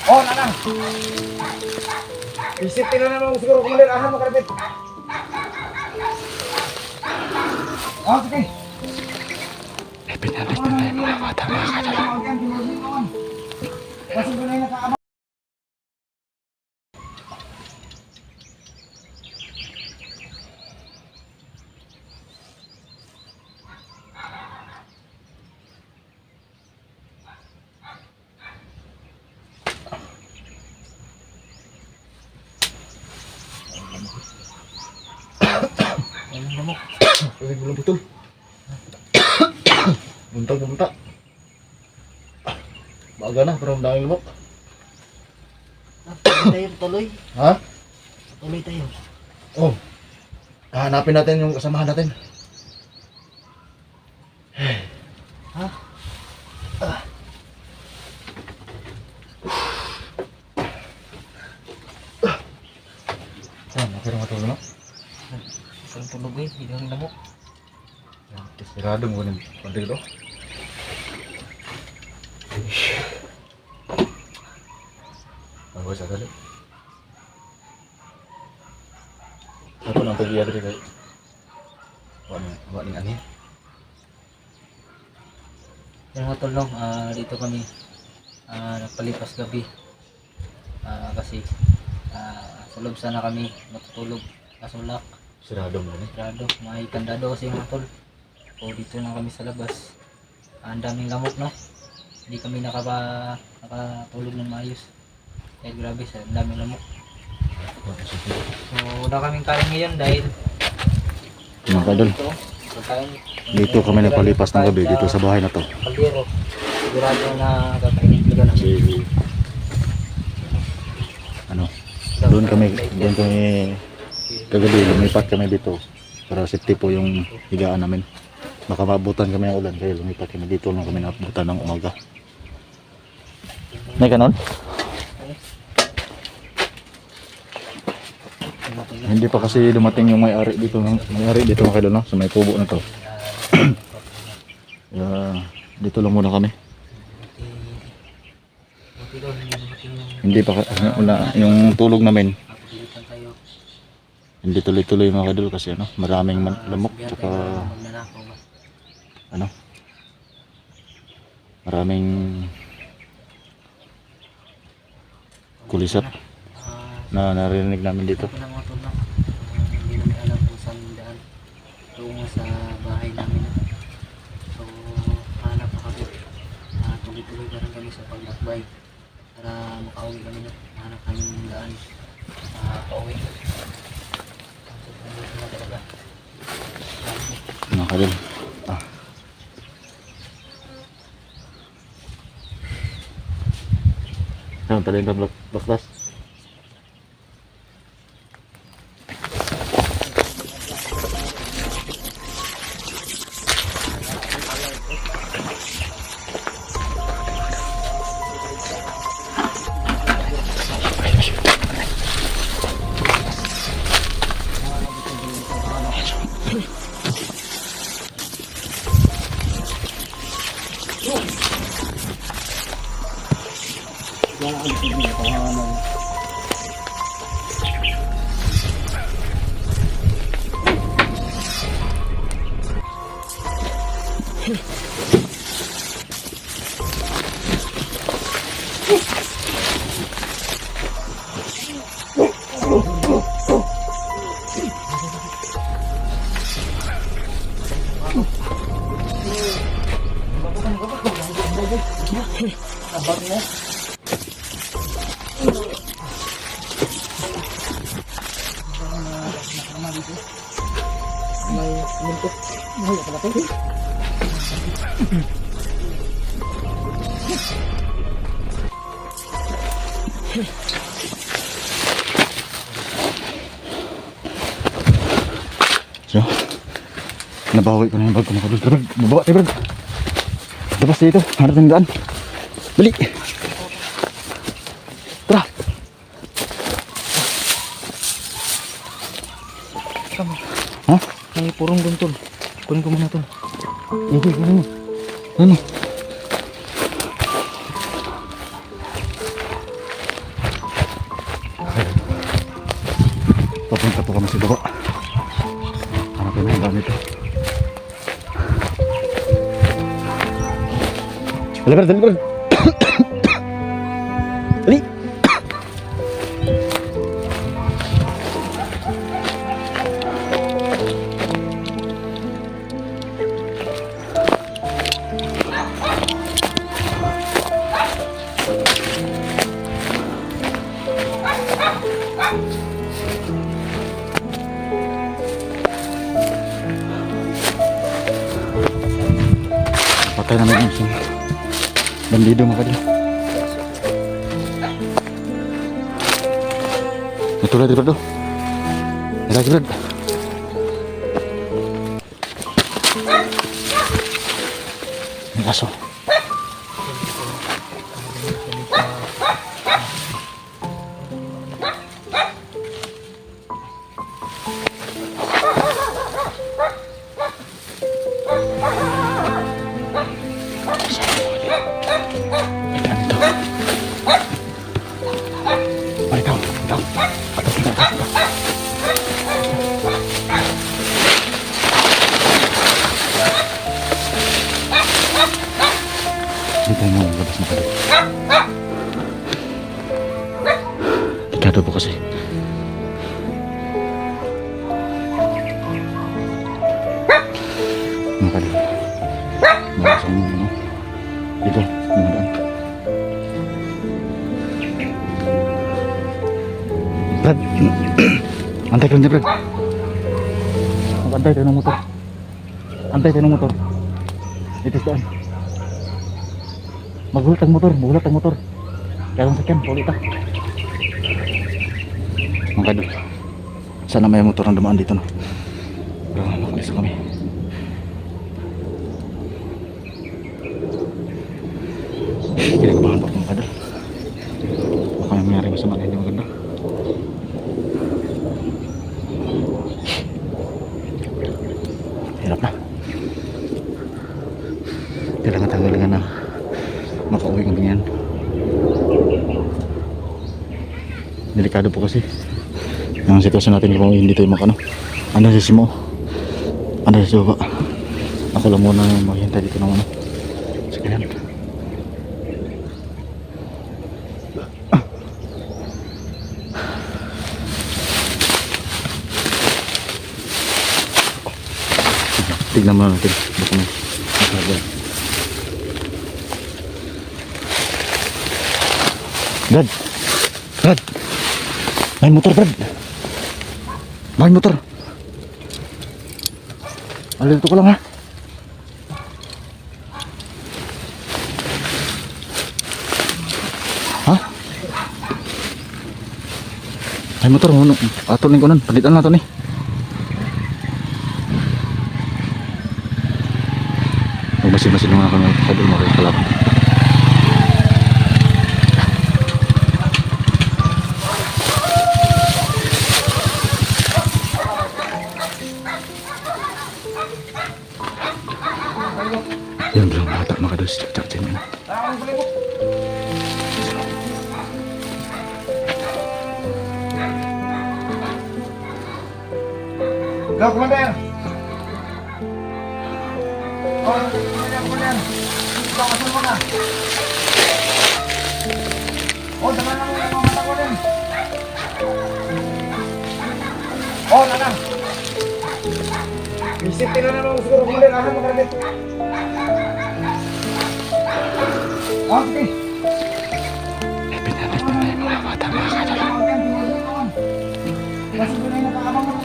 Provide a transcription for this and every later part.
Oh, nanang. Isip tila naman siguro kumalit. Ahan mo karapit. Oh, sige. Ay, pinabit na tayo mga bata mga kadol. Kasi doon ay nakaabang. Ayun na mo. Ay, belum betul. Bunta. Maaga na, pero ang daming lumok. Tuloy. Ha? Tuloy tayo. Oh. Hanapin natin yung kasamahan natin. Ha? Saan? Nakira matulog na? Isang tulog eh. Hindi ang lamok. Sirado mo ganun. Pwede ito. Ang sa dali. Ako nang pag-iya dito kayo. Waning angin. Yung mga tulong, dito kami nagpalipas gabi. Kasi sa loob sana kami matutulog. Kasulak. Sirado mo ni. Sarado. May kandado kasi yung mga tol. O dito na kami sa labas. Ang daming lamok no. Hindi kami nakatulog ng maayos. Kaya grabe sa daming lamok. So wala kaming kain ngayon dahil Mga kadol, dito kami nagpalipas ng gabi dito sa bahay na to. Kaldero. Sigurado na kakainin talaga namin. Ano? Doon kami kagabi lumipat kami dito para safety po yung higaan namin. Baka maabutan kami ng ulan kaya lumipat kami dito lang kami naabutan ng umaga. May ganon? Hindi pa kasi dumating yung may-ari dito mga kadol, no? Sa may kubo na to. Dito lang muna kami. Hindi pa wala yung tulog namin. Hindi tuloy-tuloy mga kadol kasi ano, maraming lamok tsaka ano, maraming kulisap na narinig namin dito. Hindi namin alam kung saan yung daan tungo sa bahay namin. So hanap pa kami. Tuloy-tuloy pa rin kami sa paglakbay para makauwi kami na. Hanap kami ng daan pauwi. Mga kadol, saan tali na baklas? Abang mo. May muntok. May kalapit. So, nabawi ko na yung bag ko mga kadol. Tara, babawa tayo bro. Labas dito, hanap ng daan. Dali. Tara. Tama. Ha? May purong guntol. Kunin ko muna ito. Hindi, ano? Ano? Punta po kami sa baba. Hanapin na yung gamit ito. Dali Brad, dali Brad. Dali. Patay naman yung isang bandido mga kadil. Ito lagi Brad. Ito lagi Brad. May aso. Hindi tayo mo labas na kadil. Ikado po kasi. Mga kadil. Malasang mo ano. Dito, dumadaan. Brad, antay ka lang dyan Brad. Antay tayo ng motor. Antay tayo ng motor. Itis daan. Magulat ang motor. Kaya lang sakyan, ulit ah. Mga kadol, sana may motor ang dumaan dito no. Pero makalisa kami. Kinakabahan pa ako mga kadol. Baka may mayari masama na hindi maganda. Hirap na. Kailangan tanggalingan na makauwi kami yan. Delikado po kasi ang sitwasyon natin kung hindi tayo makano. Ano si Simo? Ano si Suba? Ako lang muna maghintay dito ng ano. Sige yan. Tignan mo natin. Baka may masabi. Brad! May motor Brad! May motor! Alito ko lang ha! Ha? May motor mo. Atulin ko nun. Palitan na ito ni. Magmasin-masin naman ako ng kadul mo rin kalaban. Yan bro, bata mga kadul. Cak-cak din. Go, Commander! Oh, Commander! Bakasan mo na! Oh, daman lang yung mga mata ko din! Oh, nanang! Isip tila na nung siguro, Commander, asan mo ka rin? Oh, sige! Pinalit na yung mga bata mga kadul. Kasi ko na yung nakaabang mo.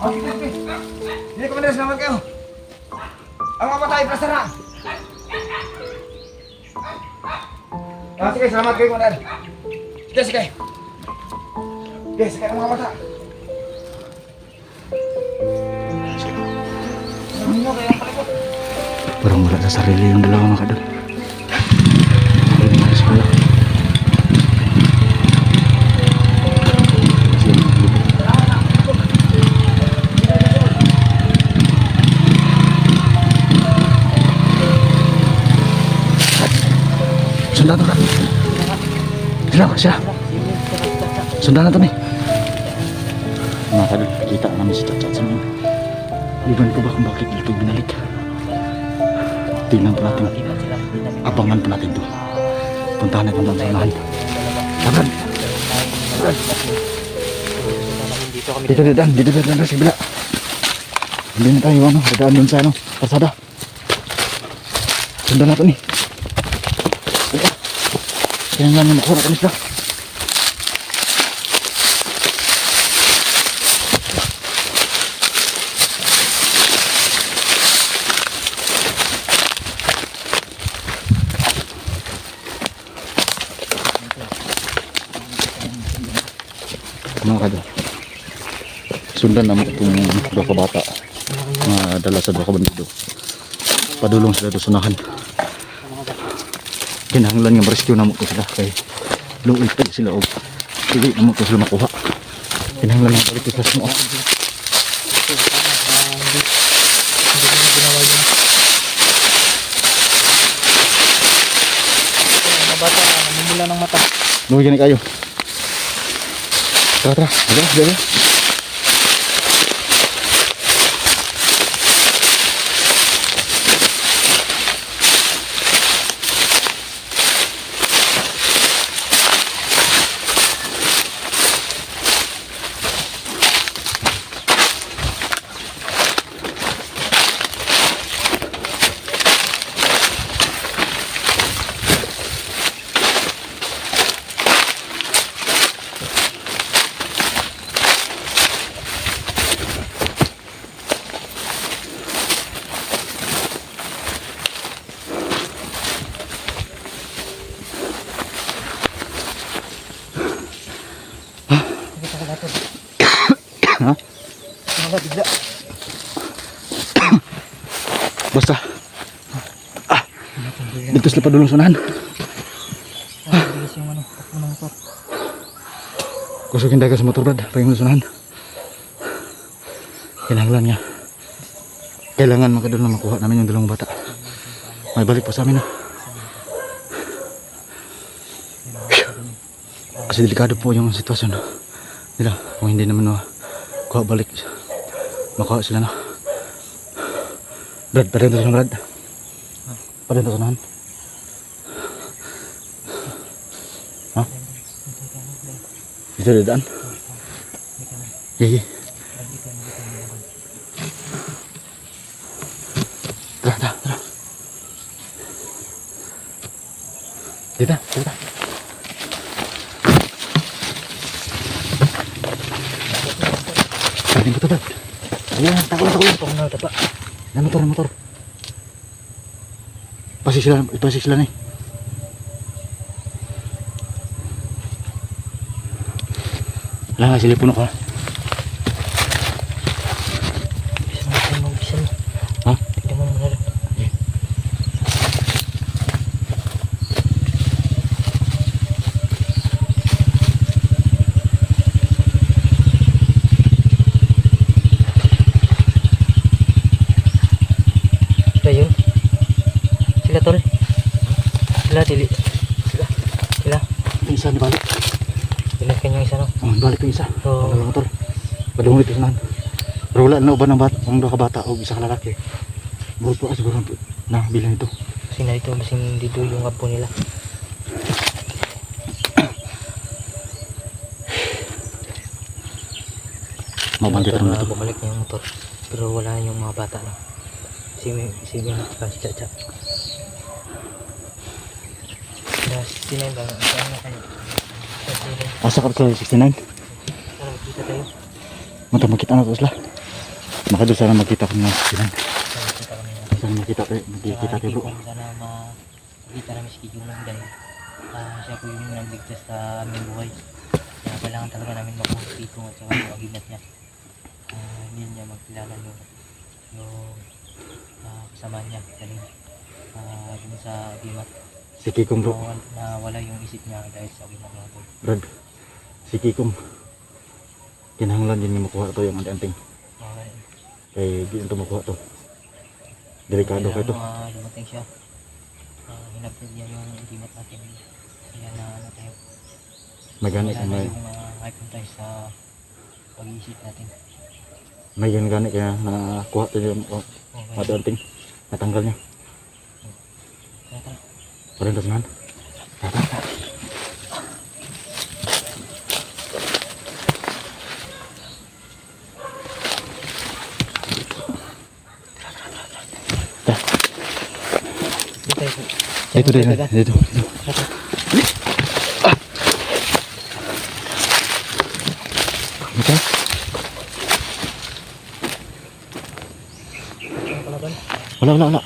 Oh, sige, sige. Hindi ko madalas naman kayo. Ang mga patay, plasara. Ah, sige, salamat kayo, Commander. Sige, sige. Sige, sige, ang mga mata. Ano nyo kayo ang palikot? Parang wala sa sarili yung dalawa mga kadul. Hindi na sa wala. Sundan to. Sila. Sundan na to ni. Mga kadol, kita namin si Chat-Chat sa mga. Iban ko ba kung bakit dito binalik? Tingnan pa natin. Abangan pa natin to. Puntahan natin doon sa unahan. Laban! Dito dadaan sa bila. Hindi na tayo dadaan doon sa pasada. Sundan natin ni. Kaya nga naman makuha na kami sila. Mga kadol, sundan naman itong dua ka bata na dala sa dua ka bandido. Padulong sila doon sunahan. Kinahanglan nga ma-rescue na mo ko sila kay luoy pa sila o hindi na mo ko sila makuha. Kinahanglan nga balik sila sa mo. Mga bata, namumula ng mata. Luoy gani kayo. Tara, dali. Ha? Bigla. Basta. Dito sila padulong sunahan. Bilis yung takbo ng motor. Kusukin tayo sa motor, Brad. Paging sunahan. Kinahanglan niya. Kailangan makadul na makuha namin yung dalawang bata. May balik po sa amin. Kasi delikado po yung sitwasyon nila. Kung hindi naman kuha balik, makuha sila na. Brad, parin to sa Brad. Parin to sunahan. Ha? Dito dadaan? Iya. Tara. Dito. Saling ko to, Brad. Ayan, takot. Yan, motor. Pasik sila nih. Wala nga sila puno ka. Ha? Tignan mo muna. Sila tol. Sila dili. Sila. Yung isa ni balik. Sila kanyang isa no. Oh, balik yung isa. Oo. Ang motor. Padungulit yung sunahan. Pero wala na uban ng bata, ang dua ka bata o isa ka lalaki. Bukod po siguro na bilang ito. Kasi narito basing dito yung apo nila. Mabangkit rin ito. Bumalik niya yung motor. Pero wala yung mga bata na. Si Chacha. Sinayin ba? Saan na kayo? Asa ka sa 69? Para makita tayo. Mata makita na to sila. Makadul sana makita ko na 69. Para makita kami na. Sana makita tayo bro. Sana makita namin si Kijong lang dahil siya po yung nagligtas sa aming buhay. Kaya kailangan talaga namin makuha si Kijong at saka yung aginat niya. Hindi niya magkilala yung kasama niya kanina. Dun sa agimat. Si Kikong bro. Na wala yung isip niya dahil sa agimat niya. Brad. Si Kikong. Kinahanglan din yung makuha to yung anting-anting. Kaya di ito makuha to. Delikado kayo to. Dumating siya. hinapid niya yung idimat natin. Kaya na ano tayo. Magani ka Wala na may yung icon tayo sa pag-iisip natin. may gani kaya nakuha tayo yung Okay. matunting natanggal niya. Tara, tara. Parang kasinan. Dito tayo. Dito. Ito. Wala.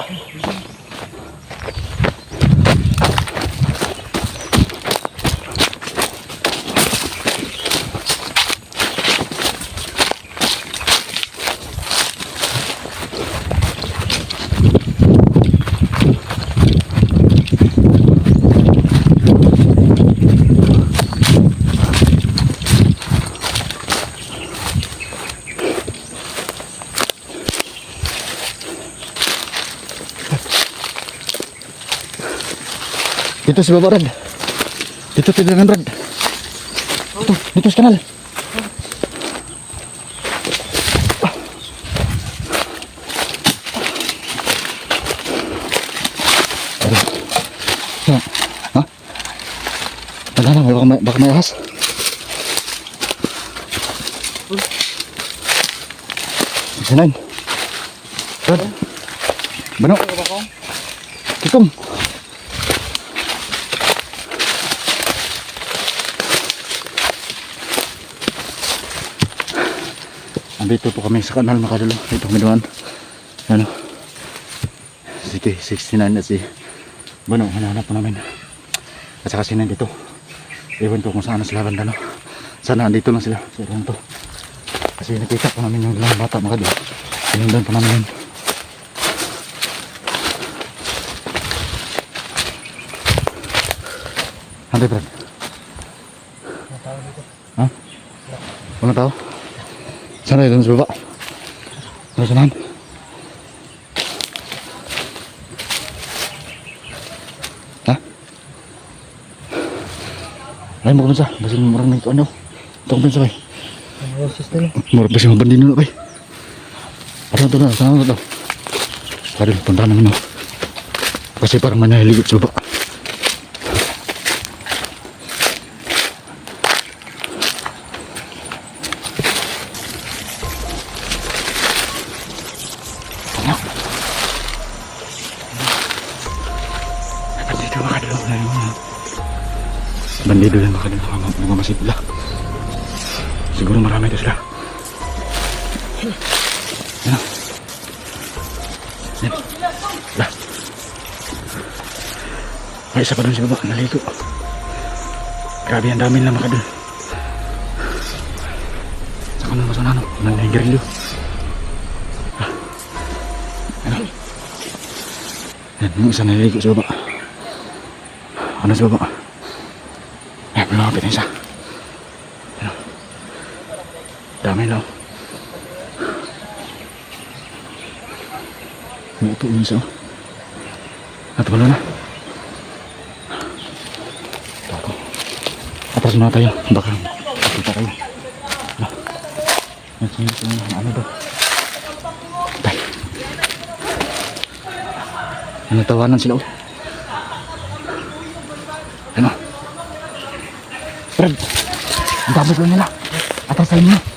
Dito si Baba Rad. Dito tidangan Rad. Dito sa kanal. Aduh. Ha? Wala na, baka may ahas. Sinain. Rad. Bano? Kikom. Andito po kami sa kanal mga kadulo. Ito kami doon. Ano? Sige, 69 at si Bano, hanahanap po namin. At saka sinain dito. Ewan ko kung saan na sila banda, no? Sana andito lang sila. Sa ito. Kasi nakita po namin yung ilang bata mga kadulo. Sinundan po namin yun. Hantay, Brad. Ha? Walang tao? Sana doon sa baba. Ano sanahan? Ha? Ay mo kumpensa. Basi murang na ito ano. Ito kumpensa kay. Murang basi mabandin nyo na kay. Ano ito na? Saan ito? Kadil, punta namin mo. Kasi parang may nahiligot sa baba. Bandido yan baka din mga masipla. Siguro marami ito sila. Yan. Yan. Lah. May isa pa doon si baba. Naligo. Grabe ang dami lang maka doon. Saka nang masanano. Nangigirilyo. Yan. Yan. Yung isa naligo sa baba. Ano sa baba? Malapit na isa. Ano? Dami lang. Umupo yung isa. At wala na. Tako. Atras muna tayo. Baka makita kayo. Ano daw? Tay. Natawanan sila. Ano? Brad, ang dami ko nila. Atas tayo nila.